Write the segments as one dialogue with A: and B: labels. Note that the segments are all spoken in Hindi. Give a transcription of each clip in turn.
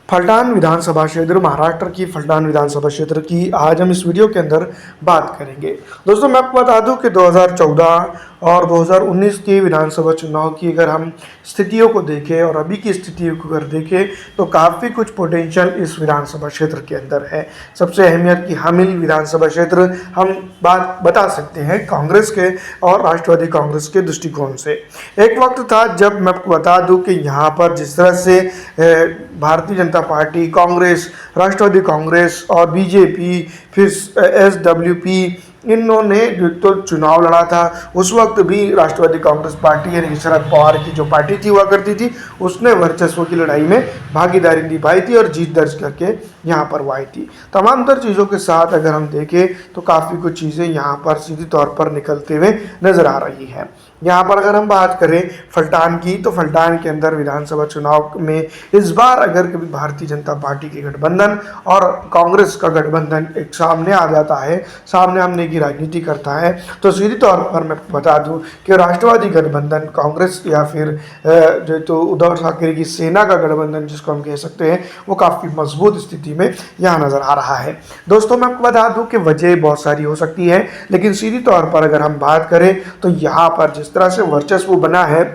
A: फलटान विधानसभा क्षेत्र, महाराष्ट्र की फलटान विधानसभा क्षेत्र की आज हम इस वीडियो के अंदर बात करेंगे। दोस्तों मैं आपको बता दूं कि 2014 और 2019 के विधानसभा चुनाव की अगर हम स्थितियों को देखें और अभी की स्थितियों को अगर देखें तो काफ़ी कुछ पोटेंशियल इस विधानसभा क्षेत्र के अंदर है। सबसे अहमियत की हामिल विधानसभा क्षेत्र हम बात बता सकते हैं कांग्रेस के और राष्ट्रवादी कांग्रेस के दृष्टिकोण से। एक वक्त था जब मैं आपको बता दूं कि यहाँ पर जिस तरह से भारतीय जनता पार्टी, कांग्रेस, राष्ट्रवादी कांग्रेस और बीजेपी, फिर एसडब्ल्यूपी, इन्होंने तो चुनाव लड़ा था। उस वक्त भी राष्ट्रवादी कांग्रेस पार्टी यानी शरद पवार की जो पार्टी थी हुआ करती थी, उसने वर्चस्व की लड़ाई में भागीदारी निभाई थी और जीत दर्ज करके यहाँ पर वो आई थी। तमाम तर चीज़ों के साथ अगर हम देखें तो काफ़ी कुछ चीज़ें यहाँ पर सीधी तौर पर निकलते हुए नजर आ रही है। यहाँ पर अगर हम बात करें फलटान की, तो फलटान के अंदर विधानसभा चुनाव में इस बार अगर कभी भारतीय जनता पार्टी के गठबंधन और कांग्रेस का गठबंधन एक सामने आ जाता है, सामने आमने की राजनीति करता है, तो सीधी तौर पर मैं बता दूं कि राष्ट्रवादी गठबंधन, कांग्रेस या फिर जो तो उद्धव ठाकरे की सेना का गठबंधन जिसको हम कह सकते हैं, वो काफ़ी मजबूत स्थिति में यहाँ नज़र आ रहा है। दोस्तों मैं आपको बता दूं कि वजह बहुत सारी हो सकती है, लेकिन सीधी तौर पर अगर हम बात करें तो यहाँ पर जिस तरह से वर्चस्व बना है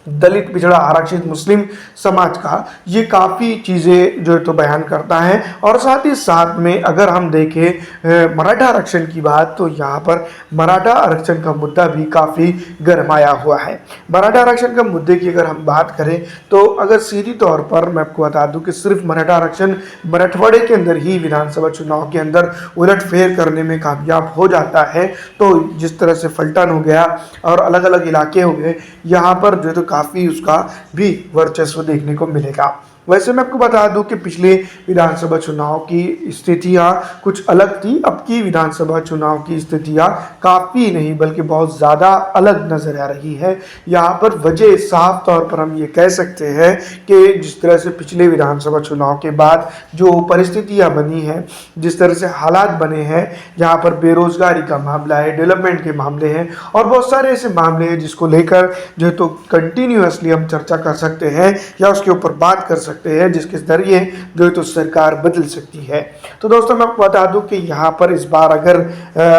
A: दलित, पिछड़ा, आरक्षित, मुस्लिम समाज का, ये काफ़ी चीज़ें जो है तो बयान करता है। और साथ ही साथ में अगर हम देखें मराठा आरक्षण की बात, तो यहाँ पर मराठा आरक्षण का मुद्दा भी काफ़ी गरमाया हुआ है। मराठा आरक्षण का मुद्दे की अगर हम बात करें तो अगर सीधी तौर पर मैं आपको बता दूं कि सिर्फ मराठा आरक्षण मराठवाड़े के अंदर ही विधानसभा चुनाव के अंदर उलटफेर करने में कामयाब हो जाता है, तो जिस तरह से फलटन हो गया और अलग अलग इलाके हो गए, यहाँ पर जो तो काफ़ी उसका भी वर्चस्व देखने को मिलेगा। वैसे मैं आपको बता दूं कि पिछले विधानसभा चुनाव की स्थितियां कुछ अलग थी। अब की विधानसभा चुनाव की स्थितियां काफ़ी नहीं बल्कि बहुत ज़्यादा अलग नज़र आ रही है। यहाँ पर वजह साफ तौर पर हम ये कह सकते हैं कि जिस तरह से पिछले विधानसभा चुनाव के बाद जो परिस्थितियाँ बनी हैं, जिस तरह से हालात बने हैं, जहाँ पर बेरोजगारी का मामला है, डेवलपमेंट के मामले हैं और बहुत सारे ऐसे मामले हैं जिसको लेकर जो है तो कंटिन्यूसली हम चर्चा कर सकते हैं या उसके ऊपर बात कर सकते हैं, जिसके जरिए जो है तो सरकार बदल सकती है। तो दोस्तों मैं आपको बता दूं कि यहाँ पर इस बार अगर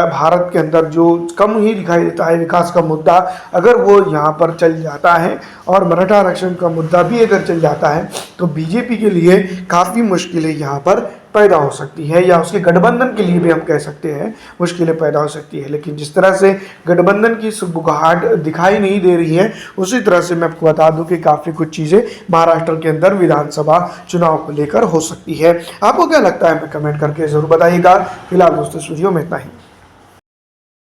A: भारत के अंदर जो कम ही दिखाई देता है विकास का मुद्दा, अगर वो यहाँ पर चल जाता है और मराठा आरक्षण का मुद्दा भी अगर चल जाता है, तो बीजेपी के लिए काफ़ी मुश्किलें यहाँ पर पैदा हो सकती है, या उसके गठबंधन के लिए भी हम कह सकते हैं मुश्किलें पैदा हो सकती है। लेकिन जिस तरह से गठबंधन की सुगबुगाहट दिखाई नहीं दे रही है, उसी तरह से मैं आपको बता दूं कि काफ़ी कुछ चीज़ें महाराष्ट्र के अंदर विधानसभा चुनाव को लेकर हो सकती है। आपको क्या लगता है, हमें कमेंट करके ज़रूर बताइएगा। फिलहाल दोस्तों इस वीडियो में इतना ही।